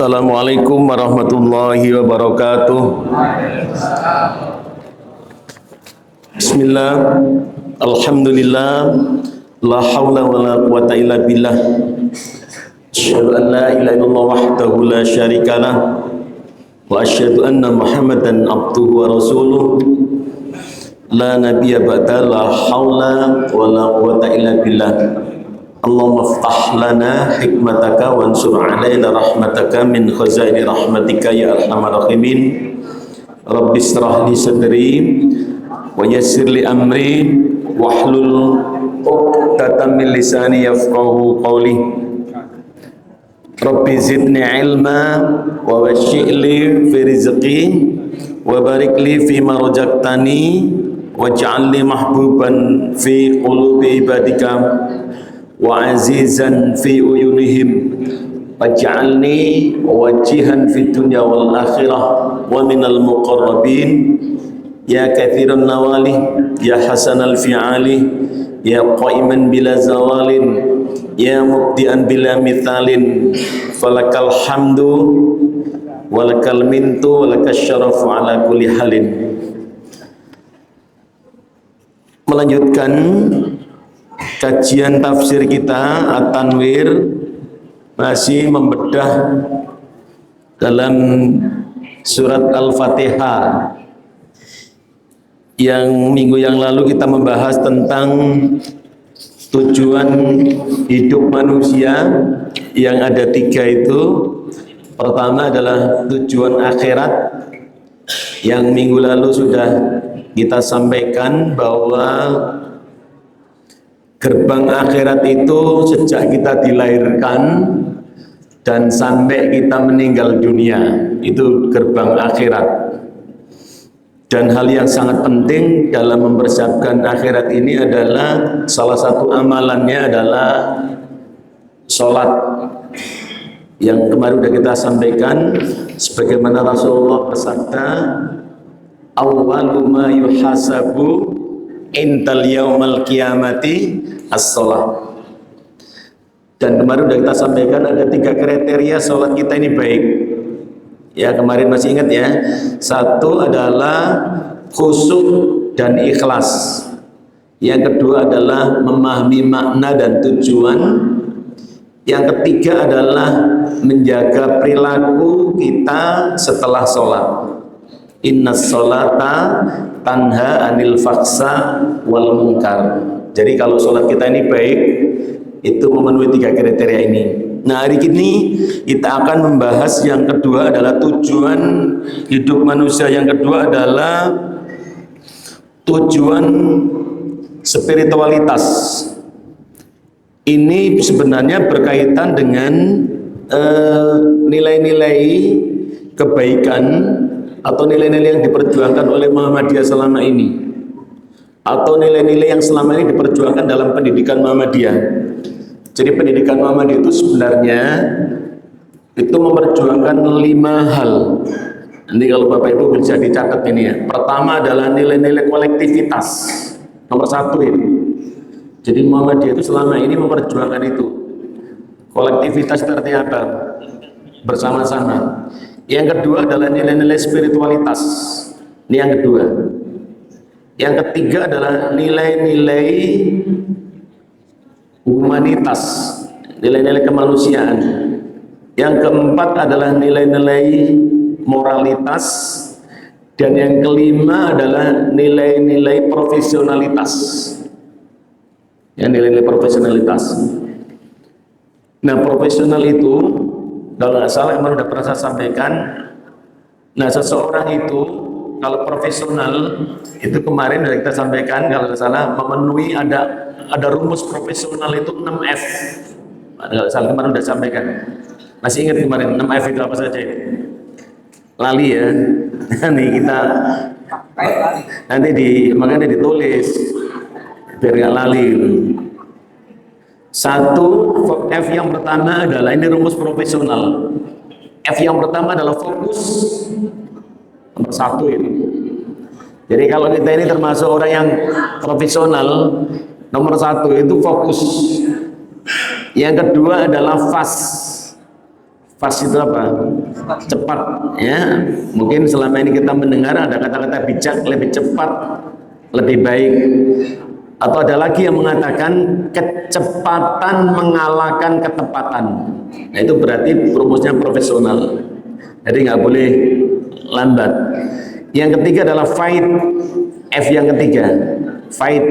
Assalamualaikum warahmatullahi wabarakatuh. Bismillah, alhamdulillah, la hawla wa la quwata illa billah. Asyhadu an la ilaha illallah wahdahu la syarika lah, wa asyhadu anna Muhammadan abduhu wa rasuluh. La nabiyya ba'da, la hawla wa la quwata illa billah. Allahumma ftah lana hikmataka wansur alaina rahmataka min khazaini rahmatika ya arhamar rahimin. Rabbi israh li sadri wa yassir li amri wahlul 'uqdatam min lisani yafqahu qawli. Rabbi zidni ilma wa wasy'li fi rizqi wa barik li fi ma razaqtani waj'alni mahbuban fi qulubi ibadika wa azizan fi uyunihim waj'alni wajihan fi dunya wal akhirah wa minal muqarrabin ya kathiran nawali ya hasanal fi'ali ya qaiman bila zawalin ya mubdian bila mithalin falakal hamdu walakal mintu walakal syarafu ala kulli halin. Melanjutkan kajian tafsir kita At-Tanwir, masih membedah dalam surat Al-Fatihah. Yang minggu yang lalu kita membahas tentang tujuan hidup manusia yang ada 3 itu. Pertama adalah tujuan akhirat, yang minggu lalu sudah kita sampaikan bahwa gerbang akhirat itu sejak kita dilahirkan dan sampai kita meninggal dunia, itu gerbang akhirat. Dan hal yang sangat penting dalam mempersiapkan akhirat ini adalah salah satu amalannya adalah sholat, yang kemarin sudah kita sampaikan sebagaimana Rasulullah bersabda, awwalu ma yuhasabu intal yaumal qiyamati as-sholat. Dan kemarin sudah kita sampaikan ada 3 kriteria sholat kita ini baik. Ya, kemarin masih ingat ya. 1 adalah khusyuk dan ikhlas. Yang kedua adalah memahami makna dan tujuan. Yang ketiga adalah menjaga perilaku kita setelah sholat. Inna sholata tanha anil faksa wal munkar. Jadi kalau sholat kita ini baik, itu memenuhi 3 kriteria ini. Nah, hari ini kita akan membahas yang kedua adalah tujuan hidup manusia. Yang kedua adalah tujuan spiritualitas. Ini sebenarnya berkaitan dengan nilai-nilai kebaikan atau nilai-nilai yang diperjuangkan oleh Muhammadiyah selama ini, atau nilai-nilai yang selama ini diperjuangkan dalam pendidikan Muhammadiyah. Jadi pendidikan Muhammadiyah itu sebenarnya itu memperjuangkan 5 hal. Nanti kalau Bapak Ibu bisa dicatat ini ya. Pertama adalah nilai-nilai kolektivitas, nomor 1 ini. Jadi Muhammadiyah itu selama ini memperjuangkan itu. Kolektivitas seperti apa? Bersama-sama. Yang kedua adalah nilai-nilai spiritualitas. Ini yang kedua. Yang ketiga adalah nilai-nilai humanitas, nilai-nilai kemanusiaan. Yang keempat adalah nilai-nilai moralitas. Dan yang kelima adalah nilai-nilai profesionalitas. Yang nilai-nilai profesionalitas. Nah, profesional itu kalau nggak salah, kemarin sudah pernah saya sampaikan. Nah, seseorang itu kalau profesional itu kemarin sudah kita sampaikan, kalau nggak salah memenuhi ada rumus profesional itu 6F. Nggak salah, kemarin sudah sampaikan. Masih ingat kemarin 6F itu apa saja? Lali ya. Nanti kita makanya ditulis biar nggak lali. 1, F yang pertama adalah ini rumus profesional. F yang pertama adalah fokus. Nomor 1 ini. Jadi kalau kita ini termasuk orang yang profesional, nomor 1 itu fokus. Yang kedua adalah fast. Fast itu apa? Cepat, ya. Mungkin selama ini kita mendengar ada kata-kata bijak, lebih cepat, lebih baik. Atau ada lagi yang mengatakan kecepatan mengalahkan ketepatan. Nah, itu berarti rumusnya profesional. Jadi nggak boleh lambat. Yang ketiga adalah fight. F yang ketiga, fight,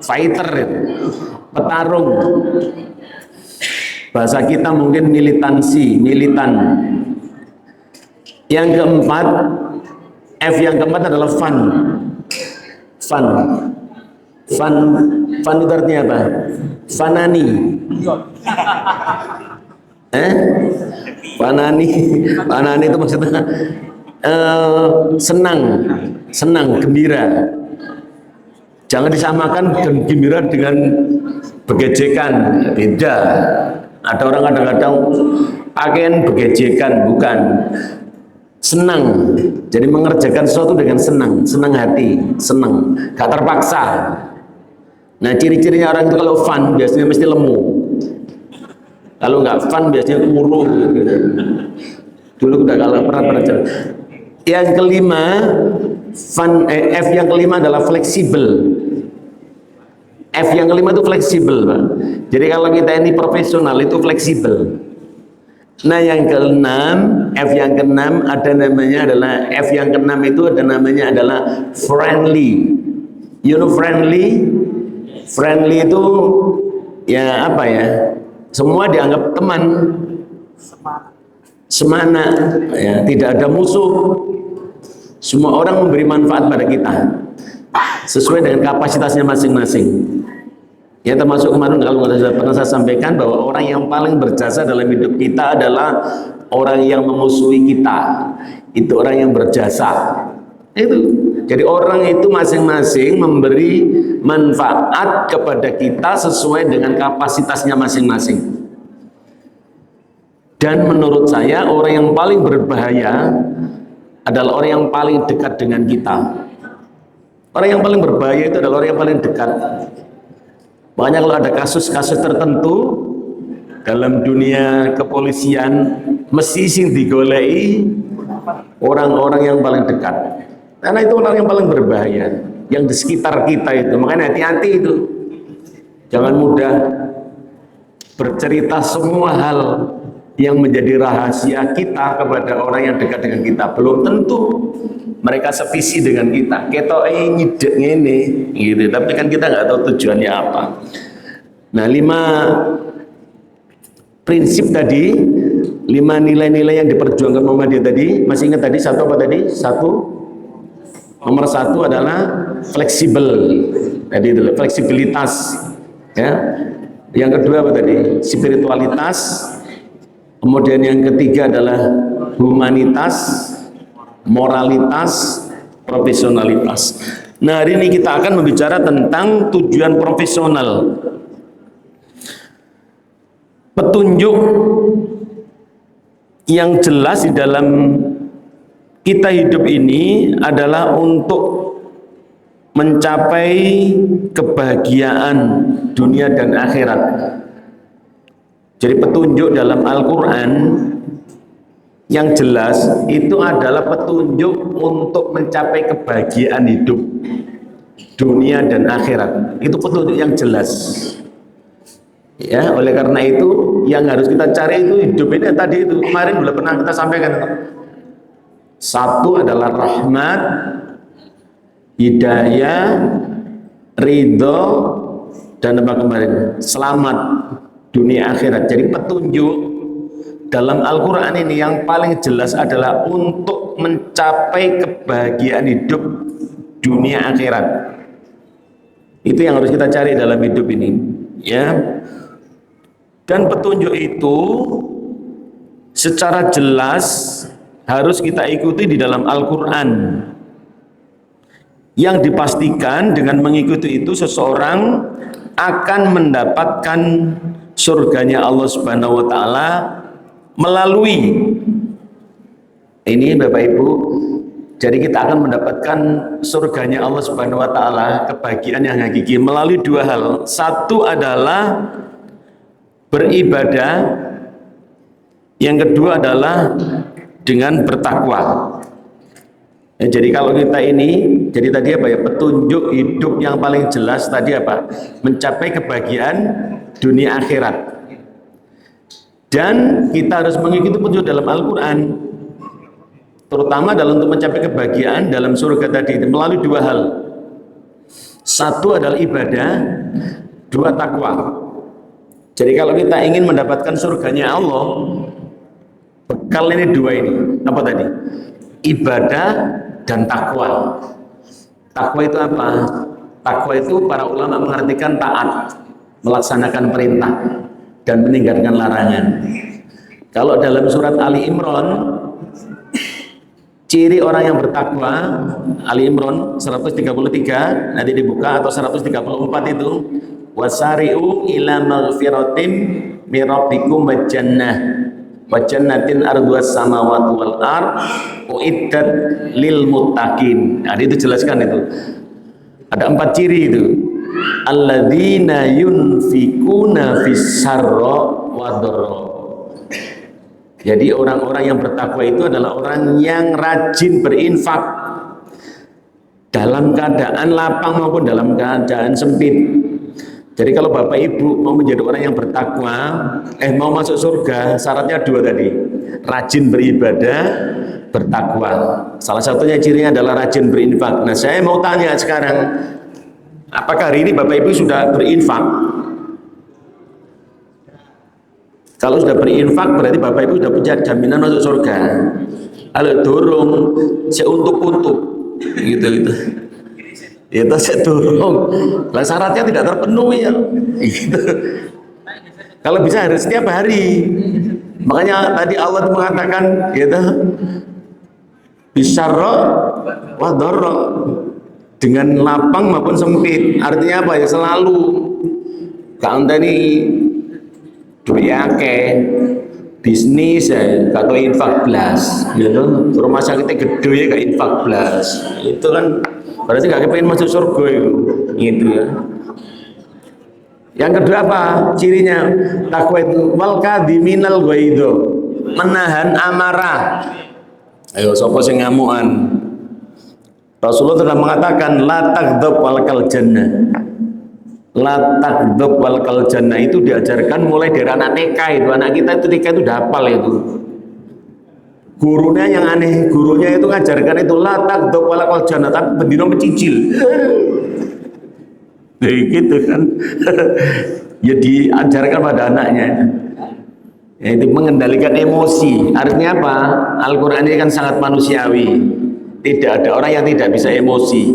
fighter, petarung. Bahasa kita mungkin militansi, militan. Yang keempat, F yang keempat adalah fun. Fun. Fun itu artinya apa? Fanani. Fanani itu maksudnya senang, gembira. Jangan disamakan gembira dengan begejekan, beda. Ada orang kadang-kadang pakaian begejekan, bukan. Senang, jadi mengerjakan sesuatu dengan senang hati, senang, gak terpaksa. Nah, ciri-cirinya orang itu kalau fun biasanya mesti lemu. Kalau nggak fun biasanya kurus. Dulu udah pernah cerita. Yang kelima, F yang kelima adalah fleksibel. F yang kelima itu fleksibel, Pak. Jadi kalau kita ini profesional itu fleksibel. Nah, yang keenam, F yang keenam ada namanya adalah F yang keenam itu ada namanya adalah friendly. You know friendly? Friendly itu ya apa ya? Semua dianggap teman. Semana, ya, tidak ada musuh. Semua orang memberi manfaat pada kita sesuai dengan kapasitasnya masing-masing. Ya, termasuk kemarin kalau pernah saya sampaikan bahwa orang yang paling berjasa dalam hidup kita adalah orang yang memusuhi kita. Itu orang yang berjasa. Itu. Jadi orang itu masing-masing memberi manfaat kepada kita sesuai dengan kapasitasnya masing-masing. Dan menurut saya orang yang paling berbahaya adalah orang yang paling dekat dengan kita. Orang yang paling berbahaya itu adalah orang yang paling dekat. Makanya kalau ada kasus-kasus tertentu dalam dunia kepolisian mesti sing digolei orang-orang yang paling dekat. Karena itu orang yang paling berbahaya, yang di sekitar kita itu. Makanya hati-hati itu. Jangan mudah bercerita semua hal yang menjadi rahasia kita kepada orang yang dekat dengan kita. Belum tentu mereka sevisi dengan kita. Kita nyidek ini, gitu. Tapi kan kita nggak tahu tujuannya apa. Nah, 5 prinsip tadi, 5 nilai-nilai yang diperjuangkan Muhammadiyah tadi, masih ingat tadi satu apa tadi? Nomor 1 adalah fleksibel. Tadi itu fleksibilitas. Ya. Yang kedua apa tadi? Spiritualitas. Kemudian yang ketiga adalah humanitas, moralitas, profesionalitas. Nah, hari ini kita akan membicara tentang tujuan profesional. Petunjuk yang jelas di dalam kita hidup ini adalah untuk mencapai kebahagiaan dunia dan akhirat. Jadi petunjuk dalam Al-Quran yang jelas itu adalah petunjuk untuk mencapai kebahagiaan hidup dunia dan akhirat. Itu petunjuk yang jelas. Ya, oleh karena itu yang harus kita cari itu hidup ini tadi itu kemarin sudah pernah kita sampaikan. Satu adalah rahmat, hidayah, ridho, dan apa kemarin? Selamat dunia akhirat. Jadi petunjuk dalam Al-Quran ini yang paling jelas adalah untuk mencapai kebahagiaan hidup dunia akhirat. Itu yang harus kita cari dalam hidup ini, ya. Dan petunjuk itu secara jelas harus kita ikuti di dalam Al-Quran. Yang dipastikan dengan mengikuti itu seseorang akan mendapatkan surganya Allah Subhanahu wa taala melalui ini Bapak Ibu. Jadi kita akan mendapatkan surganya Allah Subhanahu wa taala, kebahagiaan yang hakiki melalui 2 hal. Satu adalah beribadah, Yang kedua adalah dengan bertakwa. Ya, jadi kalau kita ini, jadi tadi apa ya, petunjuk hidup yang paling jelas tadi apa? Mencapai kebahagiaan dunia akhirat. Dan kita harus mengikuti petunjuk dalam Al-Quran, terutama dalam untuk mencapai kebahagiaan dalam surga tadi melalui dua hal. Satu adalah ibadah, dua takwa. Jadi kalau kita ingin mendapatkan surganya Allah, bekal ini dua ini. Apa tadi? Ibadah dan takwa. Takwa itu apa? Takwa itu para ulama mengartikan taat, melaksanakan perintah dan meninggalkan larangan. Kalau dalam surat Ali Imran, ciri orang yang bertakwa, Ali Imran 133, nanti dibuka, atau 134 itu, wasari'u ila maghfiratim min rabbikum wa jannatin arduas samawati wal ard uiddat lil muttaqin. Nah, itu jelaskan itu. Ada 4 ciri itu. Alladzina yunfikuna fis sarra wa dharra. Jadi orang-orang yang bertakwa itu adalah orang yang rajin berinfak dalam keadaan lapang maupun dalam keadaan sempit. Jadi kalau Bapak Ibu mau menjadi orang yang bertakwa, mau masuk surga, syaratnya 2 tadi. Rajin beribadah, bertakwa. Salah satunya cirinya adalah rajin berinfak. Nah, saya mau tanya sekarang, apakah hari ini Bapak Ibu sudah berinfak? Kalau sudah berinfak berarti Bapak Ibu sudah punya jaminan masuk surga. Kalau dorong seuntuk-untuk gitu. Itu saya dorong. Lah syaratnya tidak terpenuhi ya. Gitu. Kalau bisa harus setiap hari. Makanya tadi Allah mengatakan gitu. Bisyarra wa dharra, dengan lapang maupun sempit. Artinya apa ya? Selalu kaanteni duit akeh, bisnis ya kata infak blas gitu. Rumah sakitnya gede ya kayak infak blas. Itu kan berarti gak kepengen masuk surga itu gitu ya. Yang kedua apa cirinya? Takwa itu wal kadhiminal ghaidho, menahan amarah. Ayo sapa sing ngamukan? Rasulullah telah mengatakan la taghdab walakal jannah. La taghdab walakal jannah itu diajarkan mulai dari anak TK itu. Anak kita itu TK itu udah hafal itu. Gurunya yang aneh, gurunya itu ngajarkan itu la taghdab walakal jannah, tapi bendino mencicil. Gitu kan. Ya diajarkan pada anaknya. Yaitu mengendalikan emosi. Artinya apa? Al-Quran ini kan sangat manusiawi. Tidak ada orang yang tidak bisa emosi.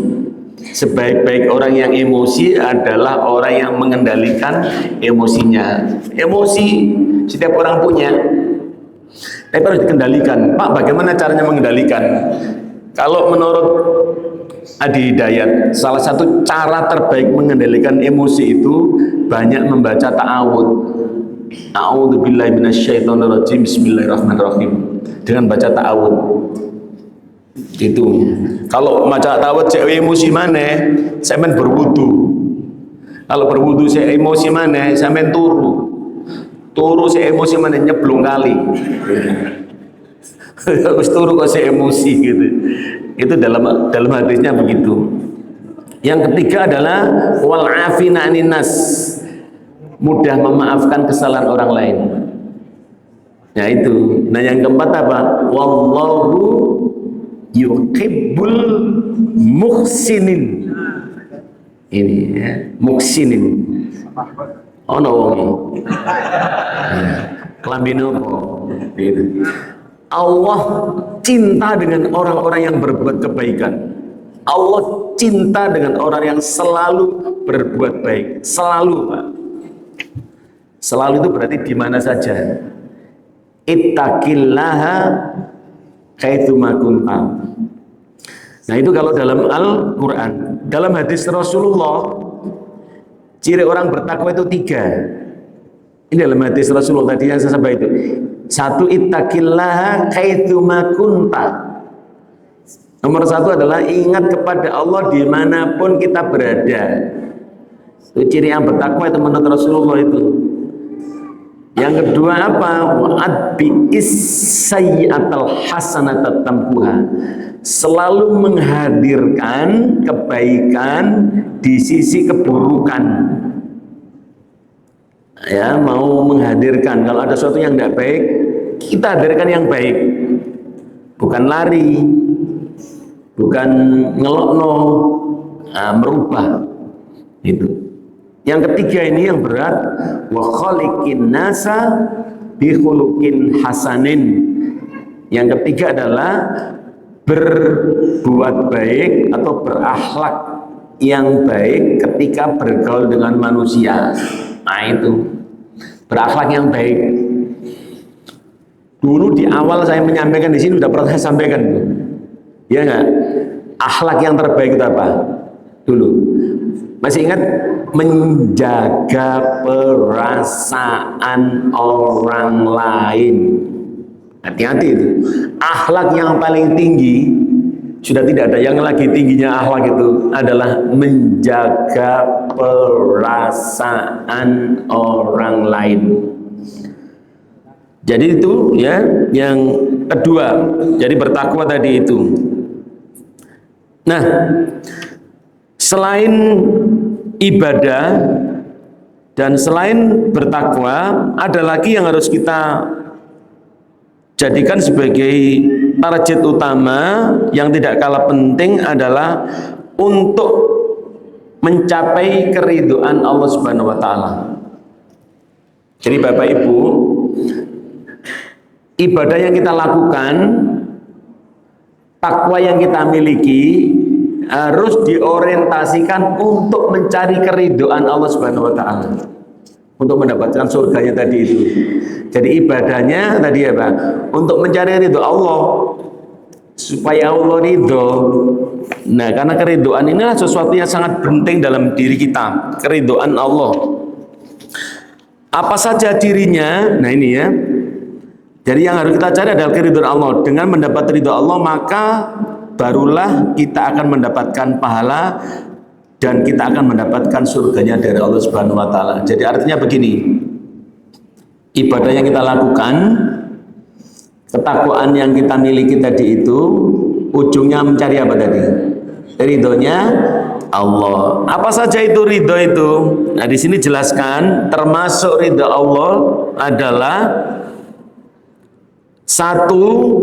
Sebaik-baik orang yang emosi adalah orang yang mengendalikan emosinya. Emosi setiap orang punya, tapi harus dikendalikan. Pak, bagaimana caranya mengendalikan? Kalau menurut Adi Hidayat, salah satu cara terbaik mengendalikan emosi itu banyak membaca ta'awud. A'udzubillahi minasyaitonirrajim, bismillahirrahmanirrahim. Dengan baca ta'awud. Itu. Kalau baca ta'awud saya emosi mana? Saya main berwudu. Kalau berwudu saya emosi mana? Saya main turu. Turu saya emosi mana? Nyeblong kali. Habis turu kok saya emosi gitu. Itu dalam hadisnya begitu. Yang ketiga adalah wal afina anin nas, mudah memaafkan kesalahan orang lain. Nah itu. Nah yang keempat apa? Wallahu yuhibbul muhsinin. Ini ya, muhsinin. Ono wong. Kelambine opo? Gitu. Allah cinta dengan orang-orang yang berbuat kebaikan. Allah cinta dengan orang yang selalu berbuat baik. Selalu, Pak. Selalu itu berarti di mana saja. Ittaqillaha haitsuma kunta. Nah itu kalau dalam Al-Quran. Dalam hadis Rasulullah, ciri orang bertakwa itu 3. Ini dalam hadis Rasulullah tadi yang saya sampaikan itu. 1, ittaqillaha haitsuma kunta. Nomor 1 adalah ingat kepada Allah dimanapun kita berada. Itu ciri yang bertakwa itu menurut Rasulullah itu. Yang kedua apa? Wa'adbi is-sayyi'atal hasanata tamhuha. Selalu menghadirkan kebaikan di sisi keburukan. Ya, mau menghadirkan kalau ada sesuatu yang tidak baik, kita hadirkan yang baik. Bukan lari, bukan ngelokno, merubah. Itu. Yang ketiga ini yang berat, wa khaliqin nasa bi khuluqin hasanin. Yang ketiga adalah berbuat baik atau berakhlak yang baik ketika bergaul dengan manusia. Nah itu berakhlak yang baik. Dulu di awal saya menyampaikan di sini sudah pernah saya sampaikan tuh, ya nggak? Akhlak yang terbaik itu apa? Dulu masih ingat? Menjaga perasaan orang lain. Hati-hati itu. Akhlak yang paling tinggi, sudah tidak ada yang lagi tingginya akhlak itu, adalah menjaga perasaan orang lain. Jadi itu ya yang kedua. Jadi bertakwa tadi itu. Nah, selain ibadah dan selain bertakwa, ada lagi yang harus kita jadikan sebagai target utama yang tidak kalah penting adalah untuk mencapai keridhaan Allah Subhanahu wa taala. Jadi Bapak Ibu, ibadah yang kita lakukan, takwa yang kita miliki harus diorientasikan untuk mencari keridhaan Allah Subhanahu wa taala, untuk mendapatkan surganya tadi itu. Jadi ibadahnya tadi apa? Untuk mencari ridho Allah, supaya Allah ridho. Nah, karena keridhaan inilah sesuatu yang sangat penting dalam diri kita, keridhaan Allah. Apa saja dirinya? Nah ini ya. Jadi yang harus kita cari adalah keridhaan Allah. Dengan mendapat ridho Allah, maka barulah kita akan mendapatkan pahala dan kita akan mendapatkan surganya dari Allah Subhanahu wa taala. Jadi artinya begini, ibadah yang kita lakukan, ketakwaan yang kita miliki tadi itu, ujungnya mencari apa tadi? Ridhonya Allah. Apa saja itu ridho itu? Nah di sini jelaskan, termasuk ridho Allah adalah satu,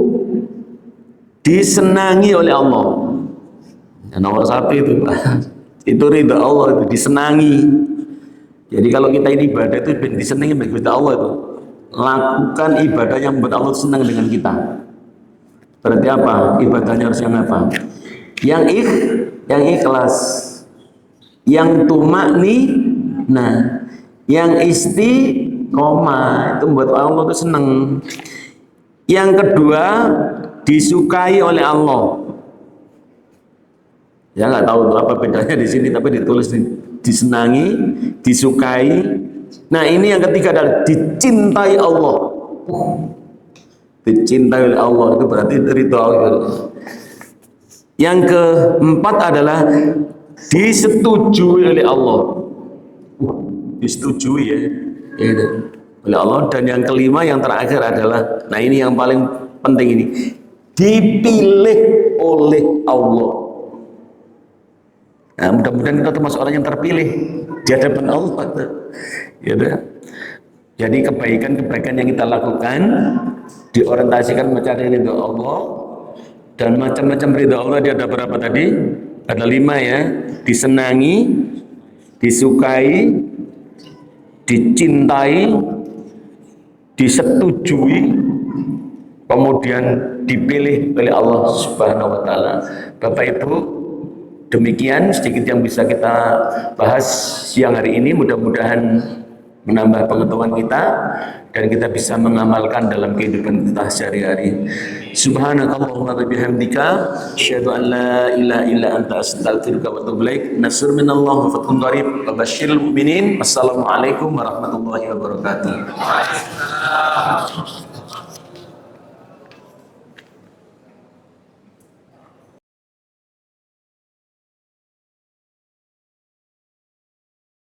disenangi oleh Allah. Dan nomor satu itu itu ridha Allah, itu disenangi. Jadi kalau kita ini ibadah itu disenangi oleh Allah itu, lakukan ibadah yang membuat Allah senang dengan kita. Berarti apa? Ibadahnya harus yang apa? Yang ikhlas, yang tumakni, nah, yang istiqomah, itu membuat Allah itu senang. Yang kedua, disukai oleh Allah. Ya nggak tahu apa bedanya di sini, tapi ditulis disenangi, disukai. Nah ini yang ketiga adalah dicintai Allah. Dicintai oleh Allah itu berarti ridho Allah. Yang keempat adalah disetujui oleh Allah. Disetujui ya, oleh Allah. Dan yang kelima yang terakhir adalah, nah ini yang paling penting ini, dipilih oleh Allah. Nah, mudah-mudahan kita termasuk orang yang terpilih di hadapan Allah. Ya, jadi kebaikan-kebaikan yang kita lakukan diorientasikan mencari ridho Allah, dan macam-macam ridho Allah dia ada berapa tadi? Ada 5 ya. Disenangi, disukai, dicintai, disetujui, kemudian dipilih oleh Allah Subhanahu wa taala. Bapak Ibu, demikian sedikit yang bisa kita bahas siang hari ini. Mudah-mudahan menambah pengetahuan kita dan kita bisa mengamalkan dalam kehidupan kita sehari-hari. Subhanakallahumma wa bihamdika asyhadu an la ilaha illa anta astaghfiruka wa atubu ilaik. Nasrun minallah wa fathun qarib wa basyiril mu'minin. Wassalamualaikum warahmatullahi wabarakatuh.